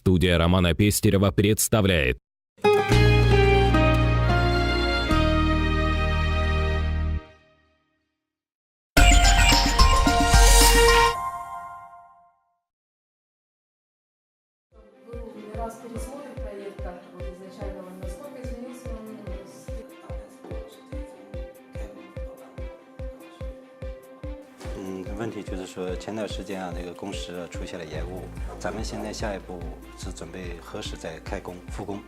Студия Романа Пестерева представляет. Был не раз пересмотр проекта, вот изначально он насколько изменился он с 问题就是说，前段时间那个工时出现了延误，咱们现在下一步是准备何时再开工复工？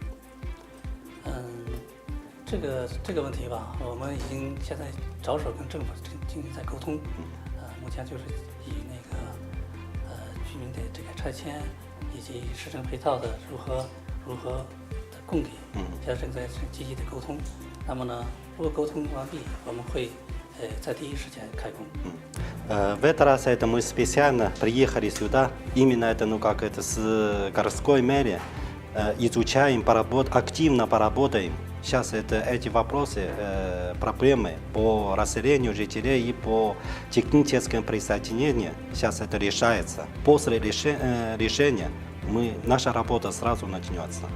这个问题吧，我们已经现在着手跟政府进行在沟通，目前就是以那个居民的这个拆迁以及市政配套的如何的供给，现在正在积极的沟通。那么呢，如果沟通完毕，我们会在第一时间开工。В этот раз это мы специально приехали сюда, именно это, как это, с городской мэрии, изучаем, активно поработаем. Сейчас эти вопросы, проблемы по расселению жителей и по техническому присоединению, сейчас это решается. После решения наша работа сразу начнется.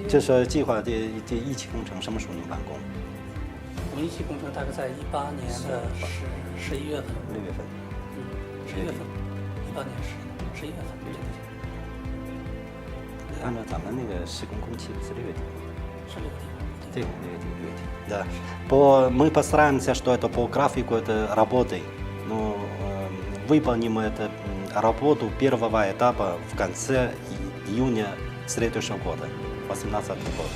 就是计划这一期工程什么时候能完工？我们一期工程大概在18年的11月份。6月份。11月份，18年11月份。按照咱们那个施工工期是6月底。是6月底。对，6月底。Да. Мы постараемся, что это по графику это работает. Но выполним эту работу первого этапа в конце июня следующего года, 2018 года.